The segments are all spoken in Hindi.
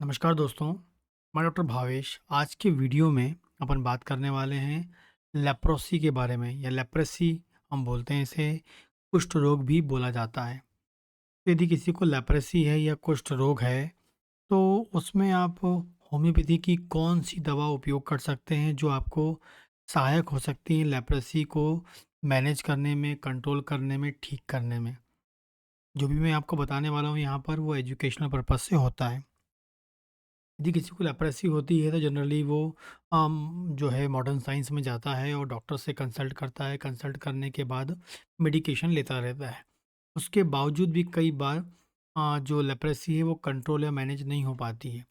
नमस्कार दोस्तों, मैं डॉक्टर भावेश। आज के वीडियो में अपन बात करने वाले हैं लेप्रोसी के बारे में या लेप्रेसी हम बोलते हैं इसे, कुष्ठ रोग भी बोला जाता है। यदि किसी को लेप्रेसी है या कुष्ठ रोग है, तो उसमें आप होम्योपैथी की कौन-सी दवा उपयोग कर सकते हैं जो आपको सहायक हो सकती है लेप्रेसी को मैनेज करने में, कंट्रोल करने में, ठीक करने में। जो भी मैं आपको बताने वाला हूँ यहाँ पर वो एजुकेशनल पर्पज़ से होता है। यदि किसी को लेप्रेसी होती है तो जनरली वो जो है मॉडर्न साइंस में जाता है और डॉक्टर से कंसल्ट करता है। कंसल्ट करने के बाद मेडिकेशन लेता रहता है। उसके बावजूद भी कई बार जो लेप्रेसी है वो कंट्रोल या मैनेज नहीं हो पाती है।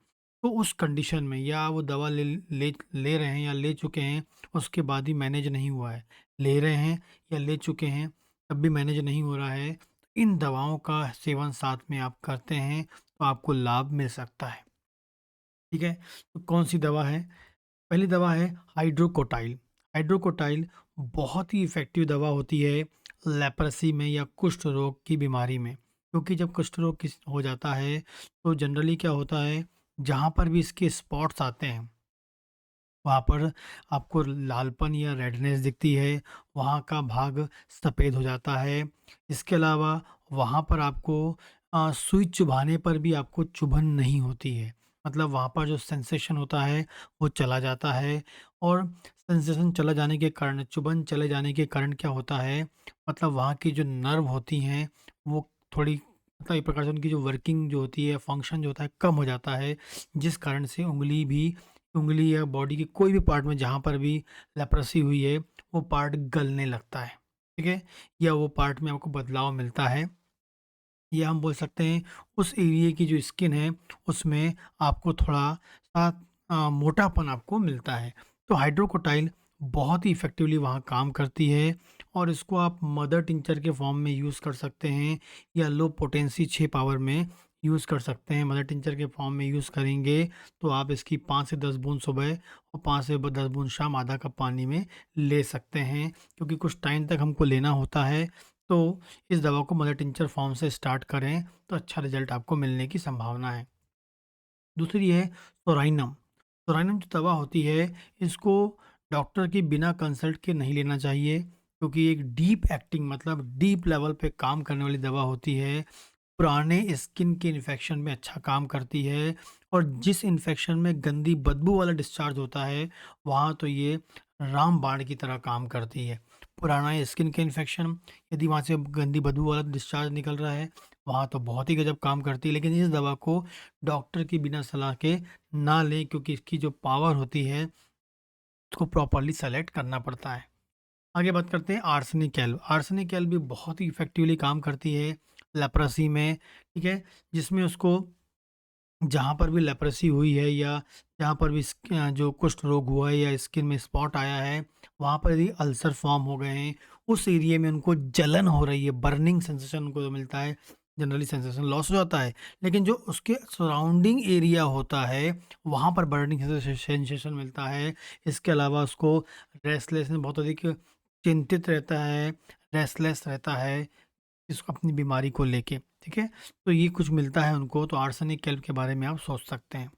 तो उस कंडीशन में या वो दवा ले ले ले रहे हैं या ले चुके हैं, उसके बाद भी मैनेज नहीं हुआ है। ले रहे हैं या ले चुके हैं, तब भी मैनेज नहीं हो रहा है। इन दवाओं का सेवन साथ में आप करते हैं तो आपको लाभ मिल सकता है। ठीक है? तो कौन-सी दवा है? पहली दवा है हाइड्रोकोटाइल। हाइड्रोकोटाइल बहुत ही इफ़ेक्टिव दवा होती है लेप्रेसी में या कुष्ठ रोग की बीमारी में। क्योंकि जब कुष्ठ रोग किस हो जाता है, तो जनरली क्या होता है, जहाँ पर भी इसके स्पॉट्स आते हैं, वहाँ पर आपको लालपन या रेडनेस दिखती है, वहाँ का भाग सफ़ेद हो जाता है। इसके अलावा वहाँ पर आपको सुई चुभाने पर भी आपको चुभन नहीं होती है। मतलब वहाँ पर जो सेंसेशन होता है, वो चला जाता है और सेंसेशन चला जाने के कारण, चुभन चले जाने के कारण क्या होता है, मतलब वहाँ की जो नर्व होती हैं, वो थोड़ी मतलब एक प्रकार से उनकी जो वर्किंग जो होती है, फंक्शन जो होता है, कम हो जाता है, जिस कारण से उँगली या बॉडी के कोई भी पार्ट में जहाँ पर भी लेप्रोसी हुई है, वो पार्ट गलने लगता है, ठीक है? या वो पार्ट में आपको बदलाव मिलता है, या हम बोल सकते हैं उस एरिया की जो स्किन है, उसमें आपको थोड़ा-सा मोटापन आपको मिलता है। तो हाइड्रोकोटाइल बहुत ही इफ़ेक्टिवली वहाँ काम करती है और इसको आप मदर टिंचर के फॉर्म में यूज़ कर सकते हैं या लो पोटेंसी 6 पावर में यूज़ कर सकते हैं। मदर टिंचर के फॉर्म में यूज़ करेंगे तो आप इसकी 5 से 10 बूँद सुबह और 5 से ब 10 बूँद शाम आधा कप पानी में ले सकते हैं, क्योंकि कुछ टाइम तक हमको लेना होता है। तो इस दवा को मदर टिंचर फॉर्म से स्टार्ट करें तो अच्छा रिजल्ट आपको मिलने की संभावना है। दूसरी है सोराइनम। सोराइनम जो दवा होती है, इसको डॉक्टर के बिना कंसल्ट के नहीं लेना चाहिए, क्योंकि एक डीप एक्टिंग मतलब डीप लेवल पे काम करने वाली दवा होती है। पुराने स्किन के इन्फेक्शन में अच्छा काम करती है और जिस इन्फेक्शन में गंदी बदबू वाला डिस्चार्ज होता है, वहाँ तो ये रामबाण की तरह काम करती है। पुराना स्किन के इन्फेक्शन, यदि वहाँ से गंदी बदबू वाला डिस्चार्ज निकल रहा है, वहाँ तो बहुत ही गज़ब काम करती है। लेकिन इस दवा को डॉक्टर की बिना सलाह के ना लें, क्योंकि इसकी जो पावर होती है, उसको प्रॉपर्ली सेलेक्ट करना पड़ता है। आगे बात करते हैं आर्सेनिक एल्ब। आर्सेनिक एल्ब भी बहुत ही इफ़ेक्टिवली काम करती है लेप्रोसी में, ठीक है? जिसमें उसको जहाँ पर भी लेप्रोसी हुई है या जहाँ पर भी जो कुष्ठ रोग हुआ है या स्किन में स्पॉट आया है, वहाँ पर यदि अल्सर फॉर्म हो गए हैं, उस एरिया में उनको जलन हो रही है, बर्निंग सेंसेशन उनको जो मिलता है, जनरली सेंसेशन लॉस हो जाता है, लेकिन जो उसके सराउंडिंग एरिया होता है, वहाँ पर बर्निंग सेंसेशन मिलता है। इसके अलावा उसको रेस्टलेसनेस, बहुत अधिक चिंतित रहता है, रेस्टलेस रहता है, इसको अपनी बीमारी को लेके, ठीक है? तो ये कुछ मिलता है उनको, तो आर्सेनिक केल्प के बारे में आप सोच सकते हैं।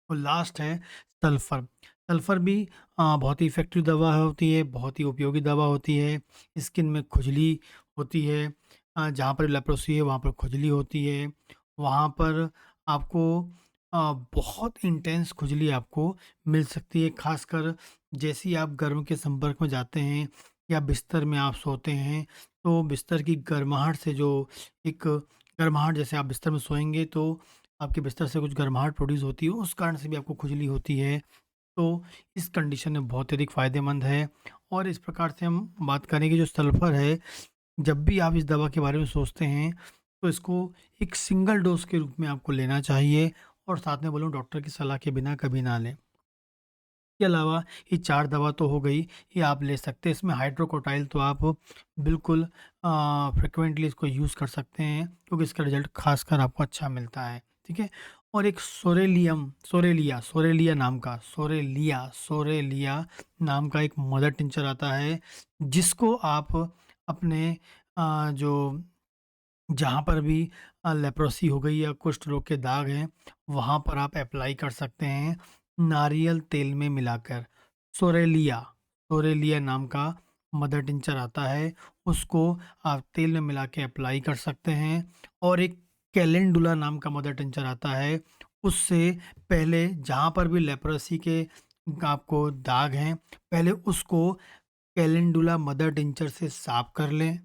और लास्ट है सल्फ़र। सल्फ़र भी बहुत ही इफ़ेक्टिव दवा होती है, बहुत ही उपयोगी दवा होती है। स्किन में खुजली होती है, जहाँ पर लेप्रोसी है वहाँ पर खुजली होती है। वहाँ पर आपको बहुत इंटेंस खुजली आपको मिल सकती है, ख़ासकर जैसे ही आप गर्म के संपर्क में जाते हैं या बिस्तर में आप सोते हैं, तो बिस्तर की गर्माहट से जो एक गर्माहट, जैसे आप बिस्तर में सोएँगे तो आपके बिस्तर से कुछ गर्माहट प्रोड्यूस होती है, उस कारण से भी आपको खुजली होती है। तो इस कंडीशन में बहुत अधिक फ़ायदेमंद है। और इस प्रकार से हम बात करें कि जो सल्फ़र है, जब भी आप इस दवा के बारे में सोचते हैं, तो इसको एक सिंगल डोज़ के रूप में आपको लेना चाहिए और साथ में बोलूँ, डॉक्टर की सलाह के बिना कभी ना लें। के अलावा ये 4 दवा तो हो गई, ये आप ले सकते हैं। इसमें हाइड्रोकोटाइल तो आप बिल्कुल फ्रीक्वेंटली इसको यूज़ कर सकते हैं, क्योंकि इसका रिज़ल्ट ख़ासकर आपको अच्छा मिलता है, ठीक है? और एक सोरेलिया नाम का एक मदर टिंचर आता है, जिसको आप अपने जो जहाँ पर भी लेप्रोसी हो गई या कुष्ठ रोग के दाग हैं, वहाँ पर आप अप्लाई कर सकते हैं नारियल तेल में मिलाकर। सोरेलिया, सोरेलिया नाम का मदर टिंचर आता है, उसको आप तेल में मिला के अप्लाई कर सकते हैं। और एक कैलेंडुला नाम का मदर टिंचर आता है, उससे पहले जहाँ पर भी लेप्रोसी के आपको दाग हैं, पहले उसको कैलेंडुला मदर टिंचर से साफ कर लें।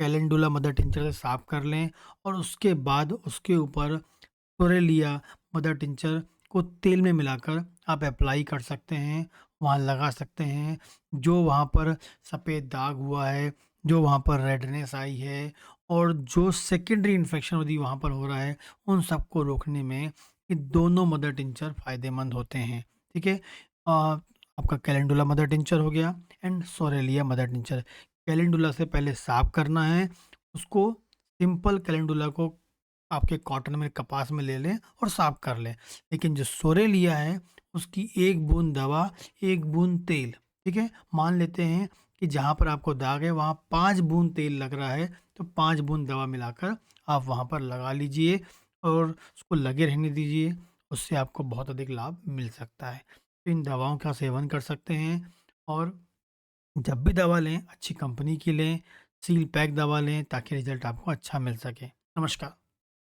कैलेंडुला मदर टिंचर से साफ कर लें और उसके बाद उसके ऊपर सोरेलिया मदर टिंचर को तेल में मिलाकर आप अप्लाई कर सकते हैं, वहाँ लगा सकते हैं। जो वहाँ पर सफ़ेद दाग हुआ है, जो वहाँ पर रेडनेस आई है और जो सेकेंडरी इन्फेक्शन यदि वहाँ पर हो रहा है, उन सबको रोकने में ये दोनों मदर टिंचर फ़ायदेमंद होते हैं। ठीक है? आपका कैलेंडुला मदर टिंचर हो गया एंड सोरेलिया मदर टिंचर। कैलेंडुला से पहले साफ करना है, उसको सिंपल कैलेंडुला को आपके कॉटन में कपास में ले लें और साफ कर लें। लेकिन जो सोरेलिया है उसकी 1 बूंद दवा, 1 बूंद तेल, ठीक है? मान लेते हैं कि जहाँ पर आपको दाग है वहाँ 5 बूंद तेल लग रहा है, तो 5 बूंद दवा मिलाकर आप वहाँ पर लगा लीजिए और उसको लगे रहने दीजिए। उससे आपको बहुत अधिक लाभ मिल सकता है। तो इन दवाओं का सेवन कर सकते हैं और जब भी दवा लें अच्छी कंपनी की लें, सील पैक दवा लें ताकि रिज़ल्ट आपको अच्छा मिल सके। नमस्कार।